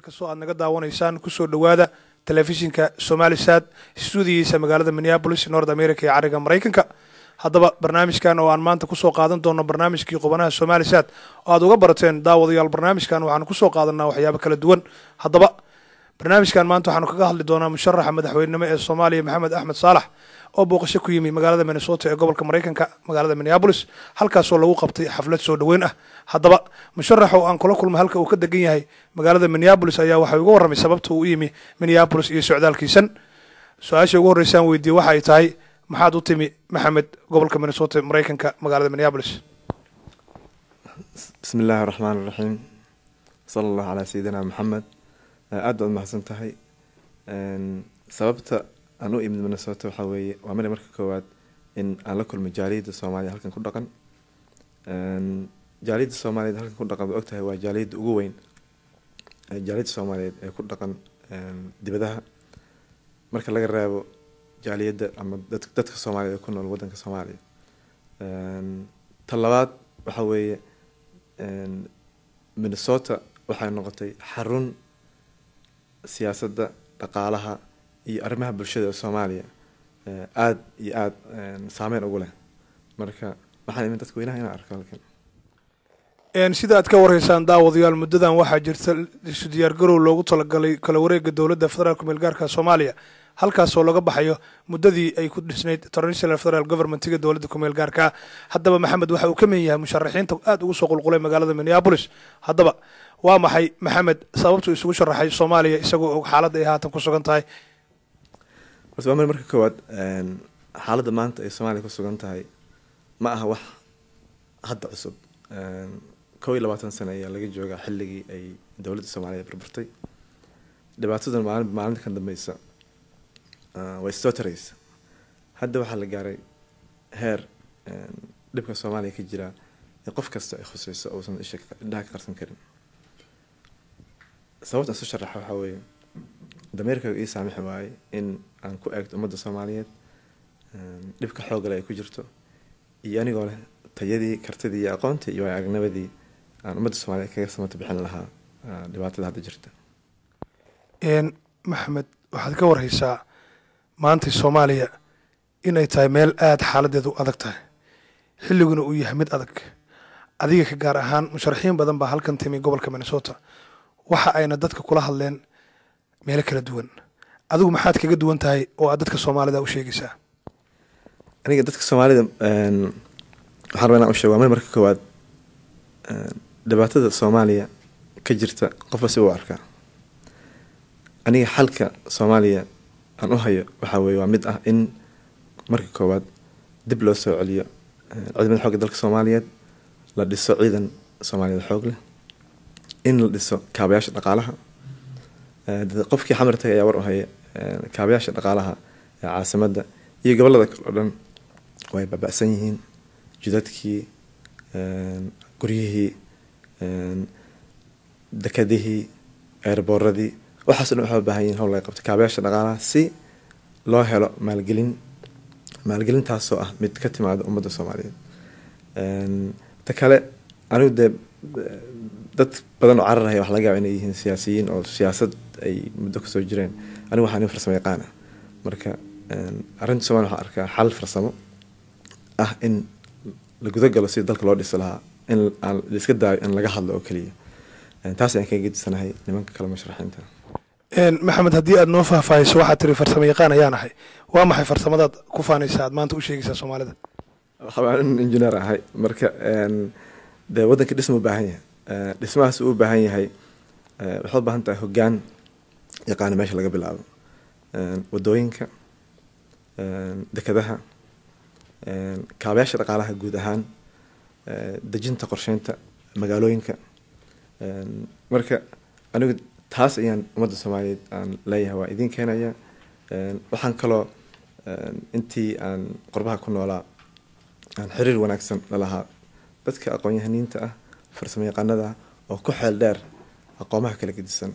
kastoo aad naga daawanaysaan kusoo dhawaada telefishinka Somalisad stuudiyiisa magaalada Minneapolis North America ee cariga Mareykanka. haddaba barnaamijkan oo aan maanta kusoo qaadan doono barnaamijkii qubanaha Somalisad oo aad uga barateen daawadayaal barnaamijkan waxaan kusoo qaadanaa waxyaabo kala duwan. haddaba barnaamijkan maanta waxaan kaga hadli doonaa musharaxa madaxweynenimo ee Soomaaliya Maxamed Axmed Saalax oo booqasho ku yimi magaalada Minnesota ee gobolka Mareykanka magaalada Minneapolis halkaas oo lagu qabtay xaflad soo dhaweyn ah. haddaba musharaxa oo aan kula kulmay halka uu ka degan yahay magaalada Minneapolis ayaa waxa uga warramay sababta uu yimi Minneapolis iyo socdaalkiisan. su-aasha ugu horreysay aan weydiiyey waxa ay tahay maxaad u timi Maxamed gobolka Minnesota Mareykanka magaalada Minneapolis? bismillaahi raxmaani raxiim sallallahu ala sayyidina Maxamed. aad baad mahadsan tahay. sababta aan u imid Minnesota waxa weeye waa marka koowaad in aan la kulmo jaaliyadda Soomaaliya halkan ku dhaqan. jaaliyadda Soomaaliyeed halkan ku dhaqan ogtahay waa jaaliyadda ugu weyn jaaliyadda Soomaaliyeed ee ku dhaqan dibadaha marka laga reebo jaaliyadda ama dadka Soomaaliyeed ku nool wadanka Soomaaliya. talabaad waxa weeye Minnesota waxay noqotay xarun siyaasadda dhaqaalaha iyo arrimaha bulshada ee Soomaaliya aad iyo aad saameyn ugu leh. marka waxaan imid dadka weynaha inaan arko halkan. sida aad ka wareysaan daawadayaal muddadan waxaa jirta isu diyaargarow loogu talagalay kala wareegga dowladda federaalka meelgaarka Soomaaliya halkaas oo laga baxayo muddadii ay ku dhisnayd Transitional Federal Government-ga dowladda ku meelgaarka. haddaba Maxamed waxa uu ka mid yahay musharaxiinta aad ugu soo qulqulay magaalada Minneapolis. haddaba waa maxay Maxamed sababtu isugu sharaxay Soomaaliya isagoo og xaaladda ay haatan ku sugan tahay? waa marka koowaad xaaladda maanta ay Soomaaliya ku sugan tahay ma aha wax hadda cusub. 21 sano ayaa laga joogaa xilligii ay dowladda Soomaaliya burburtay. dhibaatadan maalinta kan dambeysa way soo taraysa. hadda waxaa la gaaray heer dhibka Soomaaliya ka jira ee qof kasta ay khusayso uusan indhaha ka qarsan karin. sababta aan soo sharaxa waxaa weeye dameerka ii saamixi waaye in aan ku eegto ummadda Soomaaliyeed dhibka xoogga leh ay ku jirto iyo anigoo leh tayadii kartidii iyo aqoontii iyo aragnimidii aan ummadda Soomaaliyeed kaga samata bixin lahaa dhibaatada hadda jirta. Maxamed waxaad ka warhaysaa maanta Soomaaliya inay tahay meel aad xaaladeedu adag tahay xilliguna uu yahay mid adag. adiga ka gaar ahaan musharaxiin badan baa halkan timi gobolka Minnesota waxa ayna dadka kula hadleen meelo kala duwan. adigu maxaad kaga duwan tahay oo aad dadka Soomaalida u sheegaysaa? aniga dadka Soomaalida waxaan rabaa inaan u sheego marka koowaad dhibaatada Soomaaliya ka jirta qof si uu arkaa. aniga xalka Soomaaliya aan u hayo waxa weeye waa mid ah in marka koowaad dib loo soo celiyo ciidamada xoogga dalka Soomaaliyeed, la dhiso ciidan Soomaaliyeed xoog leh, in la dhiso kaabayaasha dhaqaalaha. qofkii xamartay ayaa war u haya kaabayaasha dhaqaalaha ee caasimadda iyo gobollada kale oo dhan way babacsan yihiin. jidadkii, guryihii, dekadihii, airboorradii waxaas dhan waxay u baahan yihiin hawl laga qabto kaabayaasha dhaqaalaha si loo helo maalgelintaasoo ah mid ka timaada ummadda Soomaaliyeed. ta kale anigu dee dad badan oo cararaya wax laga yaaba inay yihiin siyaasiyiin oo siyaasad ay muddo kusoo jireen. anigu waxaan nin farsamo yaqaan ah. marka arrinta Soomaaliya waxaan arkaa xal farsamo ah in la guda galo sidii dalka loo dhisi lahaa in aan la iska daayo in laga hadlo oo keliya. taas ayaan kaga gedinsanahay nimanka kale musharaxiinta. Maxamed haddii aad noo faahfaahiso waxaad tiri farsamo yaqaan ayaan ahay. waa maxay farsamadaad ku faanaysaa aad maanta u sheegaysaa Soomaalida? waxaan engineer ahay. marka dee waddanka dhisma u baahan yahay. dhismahaas uu u baahan yahay waxay u baahan tahay hoggaan yaqaana meesha laga bilaabo. wadooyinka, dekadaha, kaabayaasha dhaqaalaha guud ahaan, dejinta qorsheynta magaalooyinka. marka anigu taas ayaan ummadda Soomaaliyeed aan leeyahay waa idin keenaya. waxaan kaloo intii aan qurbaha ku noolaa aan xiriir wanaagsan la lahaa dadka aqoon-yahaniinta ah, farsamo yaqaanada ah oo ku xeel dheer aqoomaha kala gedisan.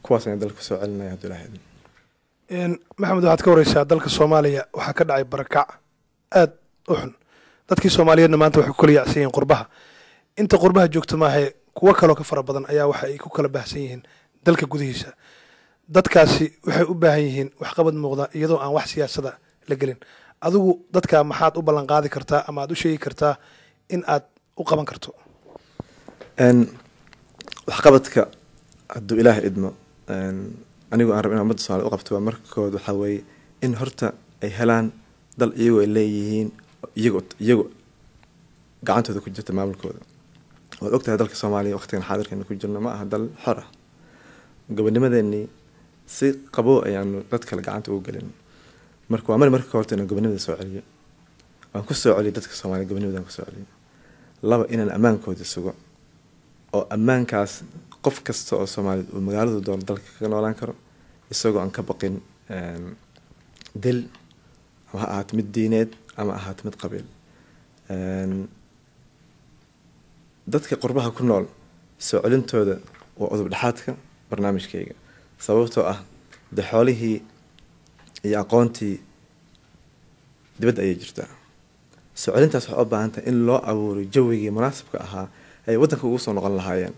kuwaas ayaan dalka soo celinaya haddii ilaahay idin. Maxamed waxaad ka wareysaa dalka Soomaaliya waxaa ka dhacay barakac aad u xun. dadkii Soomaaliyeedna maanta waxay ku kala yaacsan yihiin qurbaha. inta qurbaha joogto maahay kuwa kale oo ka fara badan ayaa waxa ay ku kala baahsan yihiin dalka gudihiisa dadkaasi waxay u baahan yihiin waxqabad muuqda iyadoo aan wax siyaasada la gelin adigu dadka maxaad u ballan qaadi kartaa ama aad u sheegi kartaa in aad u qaban karto waxqabadka hadduu ilaahay idmo anigu aan rabo inaan ummadda Soomaaliya u qabto waa markood waxaa weeye in horta ay helaan dal iyagu ay leeyihiin iyagu gacantooda ku jirta maamulkooda waad ogtahay dalka Soomaaliya waqtigan xaadirkan ku jirno ma aha dal xor ah gobonnimadeennii si qabo ayaanu dad kale gacanta ugu gelin marka waa marka horta inaan gobonnimada soo celiyo waan ku soo celiyo dadka Soomaaliya gobonnimadan ku soo celiyo laba inaan ammaankooda sugo oo ammaankaas qof kasta oo Soomaali uu magaalada doon dalka ka noolaan karo isagoo aan ka baqin dil ama ahaat mid diineed ama ahaat mid qabiil dadka qurbaha ku nool soo celintooda waa udub dhaxaadka barnaamijkayga sababtoo ah de xoolihii iyo aqoontii dibadda ayay jirtaa soo celintaas waxay u baahan tahay in loo abuuro jawigii munaasabka ahaa ay waddanka ugu soo noqon lahaayeen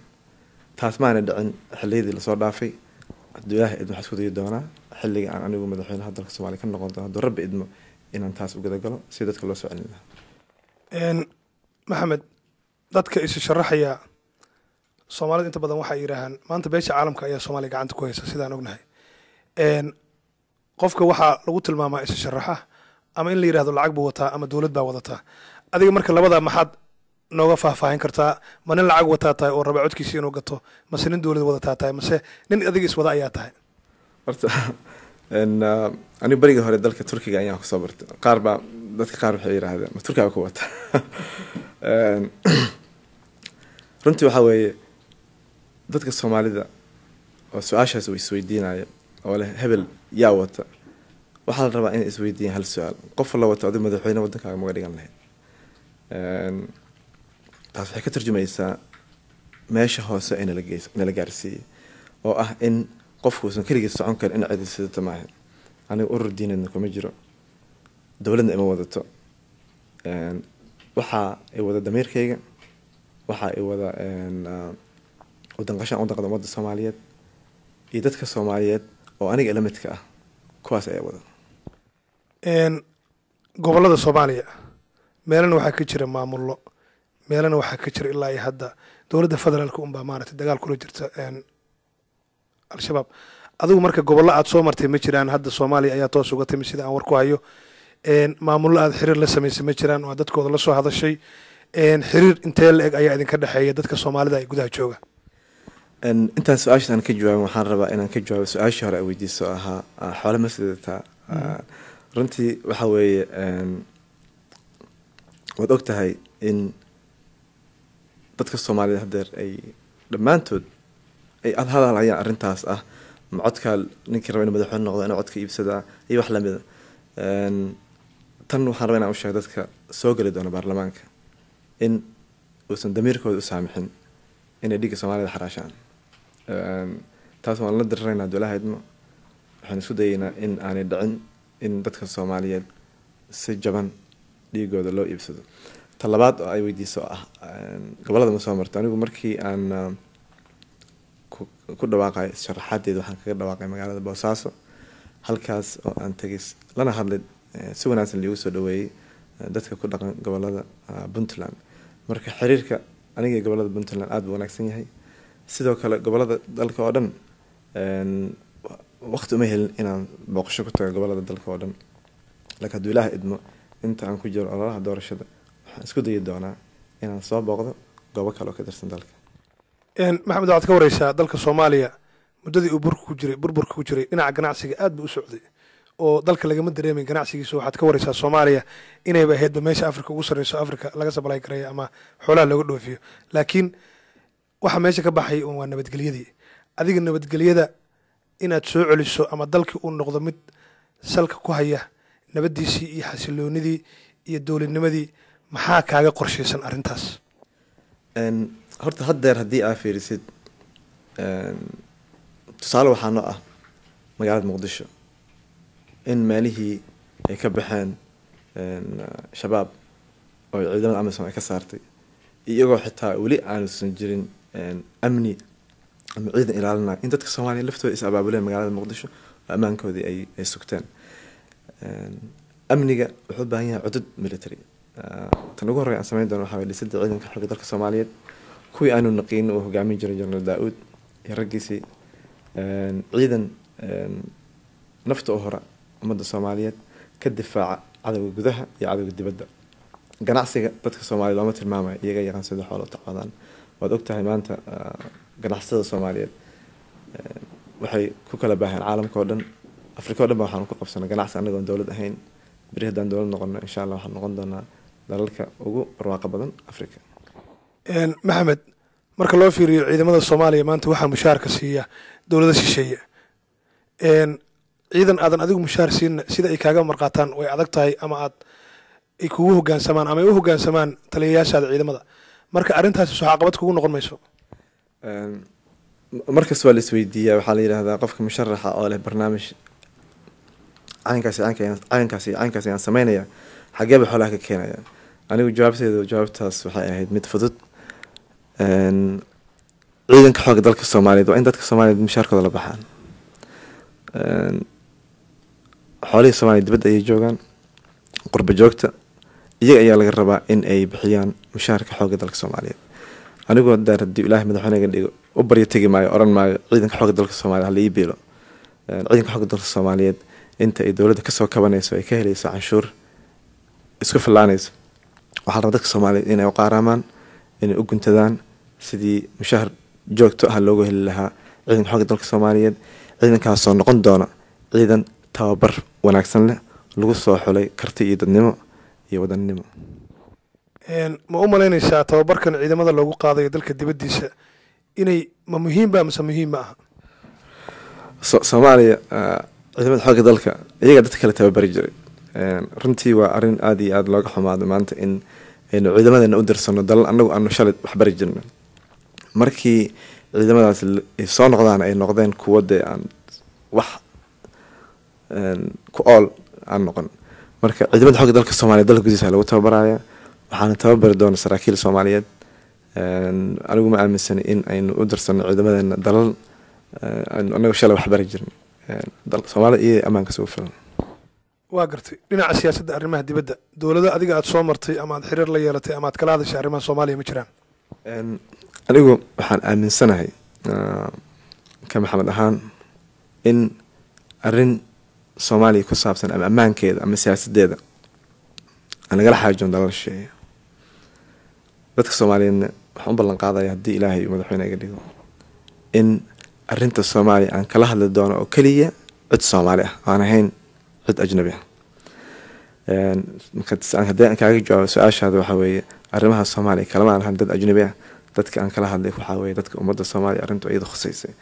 taas maana dhicin xilliyadii lasoo dhaafay hadduu ilaahay idmo waxaa isku dayi doonaa xilliga aan anigu madaxweynaha dalka Soomaaliya ka noqon doono hadduu rabbi idmo inaan taas u gudagalo si dadka loo soo celin lahaa maxamed dadka is sharaxaya Soomaalida inta badan waxay yiraahdaan maanta beesha caalamka ayaa Soomaaliya gacanta ku haysa sidaan ognahay qofka waxa lagu tilmaamaa is sharaxa ama in la yiraahdo lacag buu wataa ama dawlad baa wadataa adiga marka labada maxad nooga faahfaahin kartaa ma nin lacag wataa tahay oo raba codkiisa inuu gato mase nin dawlad wadataa tahay mase nin adiga is wada ayaa tahay horta aniga bariga hore dalka Turkiga ayaan ku soo bartay dadka qaar waxay yiraahdeen ma Turkiga ku wata runtii waxa weeye dadka Soomaalida oo su'aashaas way isweydiinayaan oo leh hebel yaa wata waxaa la rabaa in isweydiiyaan hal su'aal qof la wata adiga madaxweyne waddankaaga ma dhigan lahayd taas waxay ka tarjumaysaa meesha hoose ee nala gaarsiiyey oo ah in qofku uusan keligiis socon karin in cidi sidata maahan aniga urur diineedna kuma jiro dowladna ima wadato waxa ay wada damiirkayga waxa ay wada waddanqashaan waddanqada ummadda Soomaaliyeed iyo dadka Soomaaliyeed oo aniga ila midka ah kuwaas ayaa wada gobollada Soomaaliya meelana waxaa ka jira maamullo meelana waxaa ka jira ilaa iyo hadda dowladda federaalka unbaa maaragtay dagaal kula jirta al-shabaab adigu marka gobollo aad soo martay ma jiraan hadda Soomaaliya ayaa toos uga timi sida aan war ku hayo maamullo aad xiriir la samaysay ma jiraan oo dadkooda la soo hadashay xiriir intee la eg ayaa idinka dhexeeya dadka Soomaalida ay gudaha jooga intaan su-aashan ka jawaabin waxaan rabaa inaan ka jawaabo su-aashii hore ay weydiiso ahaa xoolo ma sidataa runtii waxa weeye waad og tahay in dadka Soomaalida haddeer ay dhammaantood ay hadalhayaan arrintaas ah ma codka ninkii raba inuu madaxweyne noqdo inuu codka iibsadaa iyo wax lamida tan waxaan rabaa inaan u sheego dadka soo geli doona baarlamaanka in uusan damiirkooda u saamixin inay dhiigga Soomaalida xaraashaan taas waan la diriraynaa dowlaha idmo waxaan isku dayaynaa in aanay dhicin in dadka Soomaaliyeed si jaban dhiigooda loo iibsado talabaad oo ay weydiiso ah gobolada ma soo marto anigu markii aan ku dhawaaqay sharaxaadeed waxaan kaga dhawaaqay magaalada Boosaaso halkaas oo aan tagay lana hadlay si wanaagsan liigu soo dhaweeyay dadka ku dhaqan gobolada Puntland marka xiriirka aniga gobolada Puntland aad buu wanaagsan yahay sidoo kale gobolada dalka oo dhan waqti uma helin inaan booqasho ku tago gobolada dalka oo dhan laakiin hadduu ilaahay idmo inta aan ku jiro ololaha doorashada waxaan isku dayi doonaa inaan soo booqdo goobo kale oo ka tirsan dalka maxamed waxaad ka wareysaa dalka Soomaaliya muddadii uu burburka ku jiray dhinaca ganacsiga aad buu u socday oo dalka lagama dareemin ganacsigiisa waxaad ka wareysaa Soomaaliya inayba ahaydba meesha Afrika ugu sarreyso Afrika laga sabalay kareeyo ama xoolaha looga dhoofiyo laakiin waxa meesha ka baxay waa nabadgelyadii adiga nabadgelyada inaad soo celiso ama dalkii uu noqdo mid salka ku haya nabadiisii iyo xasiloonidii iyo dowladnimadii maxaa kaaga qorshaysan arrintaas horta haddeer haddii aad fiirisid tusaale waxaa noo ah magaalada Muqdisho in meelihii ay ka baxeen shabaab oo ciidamada amisom ay ka saartay iyagoo xitaa weli aanusan jirin amni ama ciidan ilaalinaya in dadka Soomaaliya laftooda is abaabuleen magaalada Muqdisho ammaankoodii ay sugteen amniga wuxuu baahan yahay cudud military tan ugu horreeya aan sameyn doono waxaa weeye dhisidda ciidanka xoogga dalka Soomaaliyeed kuwii aanu naqiin oo hogaamin jiray General Daawud iyo raggiisii ciidan nafta oo hore ummadda Soomaaliyeed ka difaaca cadawga gudaha iyo cadawga dibadda ganacsiga dadka Soomaaliyeed looma tilmaamayo iyaga yaqaan sida xoolo taqaadaan waad ogtahay maanta ganacsatada Soomaaliyeed waxay ku kala baahan caalamka oo dhan Afrika oo dhan waxaan ku qabsanaa ganacsi anagoo dawlad ahayn bari haddaan dawlad noqono insha Allah waxaan noqon doonaa dalalka ugu barwaaqo badan Afrika maxamed marka loo fiiriyo ciidamada Soomaaliya maanta waxaa mushaarka siiya dawladda shisheeye ciidan aadan adigu mushaar siin sida ay kaaga marqaataan way adag tahay ama aad ay kugu hoggaansamaan ama ay u hoggaansamaan taliyayaashaada ciidamada marka arrintaasi soo caqabad kugu noqon mayso markas waa la isweydiiyaa waxaa la yidhaahdaa qofka musharaxa oo leh barnaamij caynkaasi ayaan sameynaya xageeba xoolaha ka keenaya anigu jawaabtaas waxay ahayd mid fudud ciidanka xoogga dalka Soomaaliyeed waa in dadka Soomaaliyeed mushaarkooda la baxaan xoolihii Soomaaliya dibadda ayay joogaan qurba joogta iyaga ayaa laga rabaa in ay bixiyaan mushaarka xoogga dalka Soomaaliyeed anigoo haddii ilaahay madaxweynaga dhigo u baryo tegi maayo oran maayo ciidanka xoogga dalka Soomaaliya hala ii biilo ciidanka xoogga dalka Soomaaliyeed inta ay dawladda kasoo kabanayso ay ka helayso canshuur isku filaanayso waxaa la rabaa dadka Soomaaliyeed inay u qaaraamaan inay u guntadaan sidii mushaar joogto ah loogu heli lahaa ciidanka xoogga dalka Soomaaliyeed ciidankaasoo noqon doona ciidan tababar wanaagsan leh lagu soo xulay karti iyo dadnimo iyo wadannimo ma u malaynaysaa tababarkan ciidamada loogu qaadayo dalka dibaddiisa inay ma muhiim ba mise muhiim ma aha Soomaaliya ciidamada xoogga dalka iyaga dadka kale tababari jiray runtii waa arrin aad iyo aad looga xumaado maanta in aynu ciidamadeena u dirsano dalal annagu aanu shalay wax bari jirno markii ciidamadaas soo noqdaan ay noqdeen kuwo dee aan wax ku ool aan noqon marka ciidamada xoogga dalka Soomaaliyeed dalka gudihiisa lagu tababaraya waxaana tababari doona saraakiil Soomaaliyeed anigu ma aaminsani in aynu u dirsano ciidamadeena dalal annagu shalay wax bari jirno Soomaaliya iyo ammaanka soo filan waa gartay dhinaca siyaasadda arrimaha dibadda dawladda adiga aad soo martay ama aad xiriir la yeelatay ama aad kala hadashay arrimaha Soomaaliya ma jiraan anigu waxaan aaminsanahay ka maxamed ahaan in arrin Soomaaliya ku saabsan ama ammaankeeda ama siyaasadeeda aan nagala xaajoon dalal shisheeye dadka Soomaaliyeedna waxaan u ballan qaadaya haddii ilaahay madaxweyne iga dhigo in arrinta Soomaaliya aan kala hadli doono oo keliya cid Soomaali ah aan ahayn cid ajnabi ah haddii aan kaaga jawaabo su-aashaada waxaa weeye arrimaha Soomaaliya kalama aan ahan dad ajnabi ah dadka aan kala hadlay waxaa weeye dadka ummadda Soomaaliya arrintu iyada khuseysay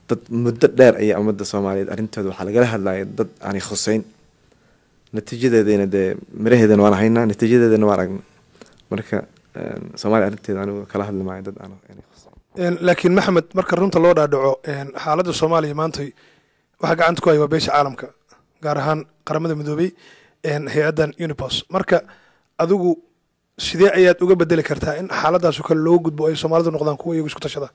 dad muddo dheer ayaa ummadda Soomaaliyeed arrintooda waxaa lagala hadlayay dad aanay khuseyn natiijadeedana dee miraheedana waan haynaa natiijadeedana waan aragnay marka Soomaaliya arrinteeda anigu kala hadli maayo dad aanay khuseyn laakiin maxamed marka runta loo dhaadhaco xaaladda Soomaaliya maanta waxa gacanta ku haya waa beesha caalamka gaar ahaan qaramada midoobay hay-addan Unipos marka adigu sidee ayaad uga bedeli kartaa in xaaladaas kale loo gudbo ay Soomaalidu noqdaan kuwa iyagu isku tashada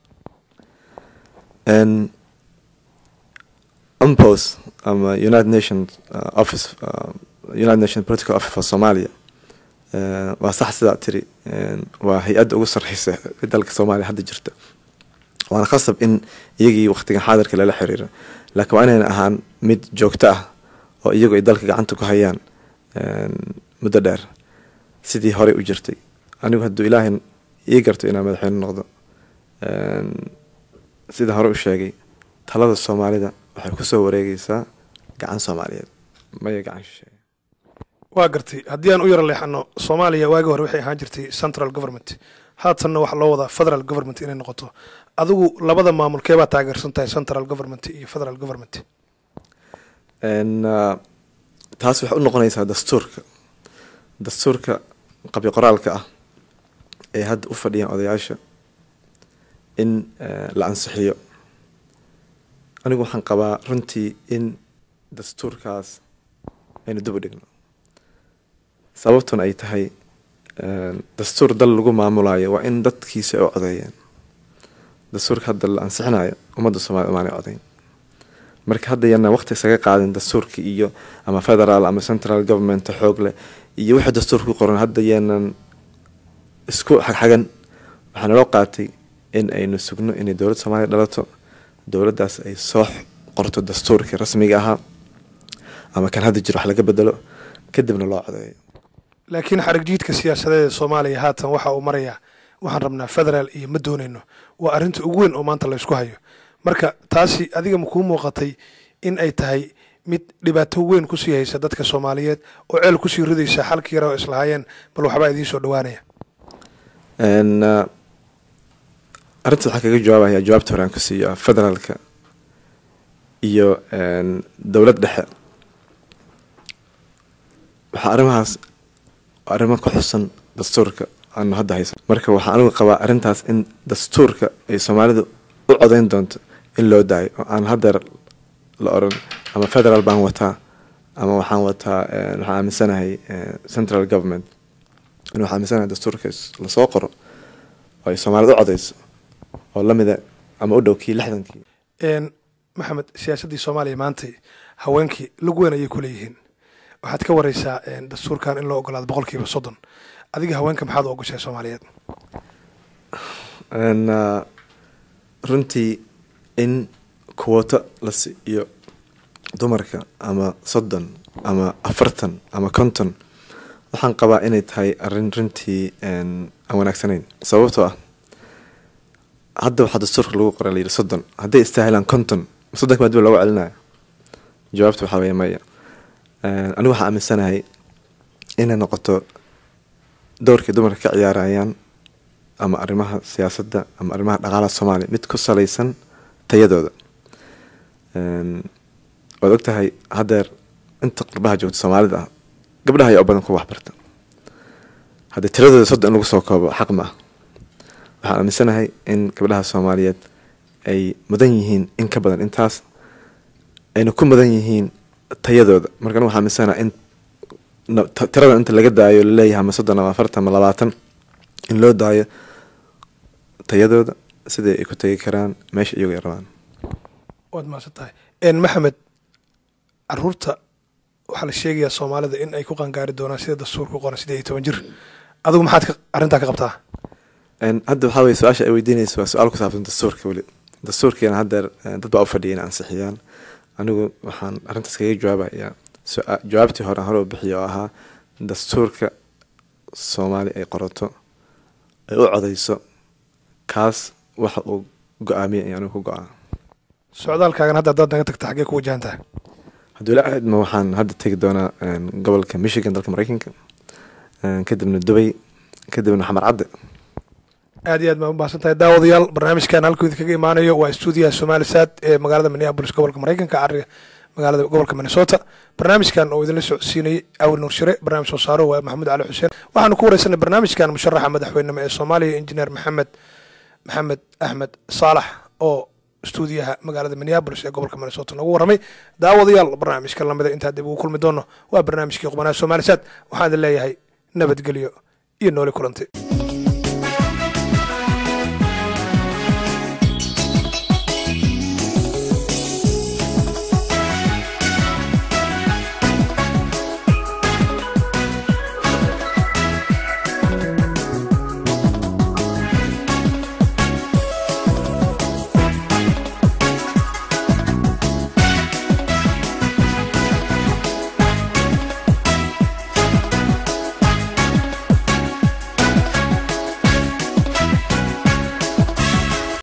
UNPOS ama United Nations Office United Nations Political Office for Somalia waa sax sidaa tiri waa hay-adda ugu sarreysa dalka Soomaaliya hadda jirta waana khasab in iyagii waqtigan xaadirka lala xiriiro laakiin waa inayna ahaan mid joogto ah oo iyagu ay dalka gacanta ku hayaan muddo dheer sidii horey u jirtay anigu hadduu ilaahay ii garto inaan madaxweyne noqdo sida hore u sheegay talada Soomaalida waxay ku soo wareegaysaa gacan Soomaaliyeed maya gacan shisheeye waa gartay haddii aan u yara leexano Soomaaliya waagi hore waxay ahaan jirtay central government haatanna waxa loo wadaa federal government inay noqoto adigu labada maamulkee baa taageersan tahay central government iyo federal government taas waxay u noqonaysaa dastuurka qabyo qoraalka ah ee hadda u fadhiyaan odayaasha in la ansixiyo anigu waxaan qabaa runtii in dastuurkaas aynu dib u dhigno sababtuna ay tahay dastuur dal lagu maamulayo waa in dadkiisa ay u codeeyeen dastuurka hadda la ansixinayo ummadda Soomaaliya maana codayn marka hadda yana waqti isaga qaadin dastuurka iyo ama federal ama central government xoog leh iyo wixii dastuurku qoran hadda yanan isku xagan waxaan loo qaatay in aynu sugno in dawladda Soomaaliya dhalato dawladdaas ay soo qorto dastuurka rasmiga ah ama kan hadda jiro wax laga bedelo kadibna loo codeeyo laakiin xarig jiidka siyaasadeed ee Soomaaliya haatan waxa uu marayaa waxaan rabnaa federal iyo ma doonayno waa arinta ugu weyn oo maanta la isku hayo marka taasi adiga ma ku muuqatay in ay tahay mid dhibaato weyn ku sii haysa dadka Soomaaliyeed oo ceel ku sii ridaysa xalkii yar oo islaayeen bal waxba idin soo dhawaanaya arinta waxa kaga jawaabaya jawaabta horaan ku siiyo federaalka iyo dawlad dhexe waxa arrimahaas arrimo ku xusan dastuurka aan hadda haysan marka waxa anigu qabaa arintaas in dastuurka ay Soomaalidu u codeyn doonto in loo daayo aan hadda la oran ama federal baan wataa ama waxaan wataa waxaan aaminsanahay central government inuu aaminsanahay dastuurka la soo qoro oo ay Soomaalidu u codeyso oo lamida ama u dhowkii 60kii maxamed siyaasadii Soomaaliya maanta haweenkii lagu weyn ayay ku leeyihiin waxaad ka wareysaa dastuurkan in loo ogolaado 30% adiga haweenka maxaad u ogoshay Soomaaliyeed runtii in quota la siiyo dumarka ama 30 ama 40 ama 50 waxaan qabaa inay tahay arrin runtii aan wanaagsaneyn sababtoo ah hadda waxa dastuurka lagu qoray la 30 haday istaahilaan 50 30 baad lagu celinayo jawaabtu waxa weeye maya anigu waxa aaminsanahay inay noqoto doorka dumarka ka ciyaarayaan ama arrimaha siyaasadda ama arrimaha dhaqaalaha Soomaaliya mid ku saleysan tayadooda wada ogtahay hadeer inta qurbaha joogta Soomaalida gabdhaha ay badan ku wax barta hadda tiradooda 30 in lagu soo koobo xaq ma waxaan aaminsanahay in gabdhaha Soomaaliyeed ay mudan yihiin in ka badan intaas ayna ku mudan yihiin tayadooda marka waxaan aaminsanahay in tirada inta laga daayo leeyahay ama 30 ama 40 ama 20 in loo daayo tayadooda sidii ay ku tagi karaan meesha iyagu ay rabaan wad ma satahay maxamed arurta waxa la sheegayaa Soomaalida in ay ku qangaari doonaan sida dastuurku qoran 18 jir adigu maxaad arinta ka qabtaa hadda waxa weeye su'aasha ay weydiinayso waa su'aal ku saabsan dastuurka wali dastuurkana hadda dad baa u fadhiyeen ansixiyaan anigu waxaan arintaas kaga jawaabayaa jawaabtii hore u bixiyo ahaa dastuurka Soomaali ay qorato ay u codeyso kaas waxa uu go'aamiyay inuu ku go'aan socdaalkaagan hadda dad naga tagta xagee ku wajahantaa haddii la aad ma waxaan hadda tagi doonaa gobolka Michigan dalka Mareykanka kadibna Dubai kadibna Xamar Cadde aad iyo aad ma u baahantahay daawadayaal barnaamijkan halkooda kaga imaanayo waa stuudiyaha Somalisat ee magaalada Minneapolis gobolka Mareykanka ariga magaalada gobolka Minnesota barnaamijkan oo idin la socodsiinay Awil Nuur Shire barnaamij soo saaro waa Maxamed Cali Xuseen waxaan ku wareysanay barnaamijkan musharaxa madaxweynenimo ee Soomaaliya injineer Maxamed Ahmed Saalax oo stuudiyaha magaalada Minneapolis ee gobolka Minnesota nagu waramay daawadayaal barnaamijkan lamida inta dib ugu kulmi doono waa barnaamijkii qubanaha Somalisat waxaan leeyahay nabadgelyo iyo nooli kulantay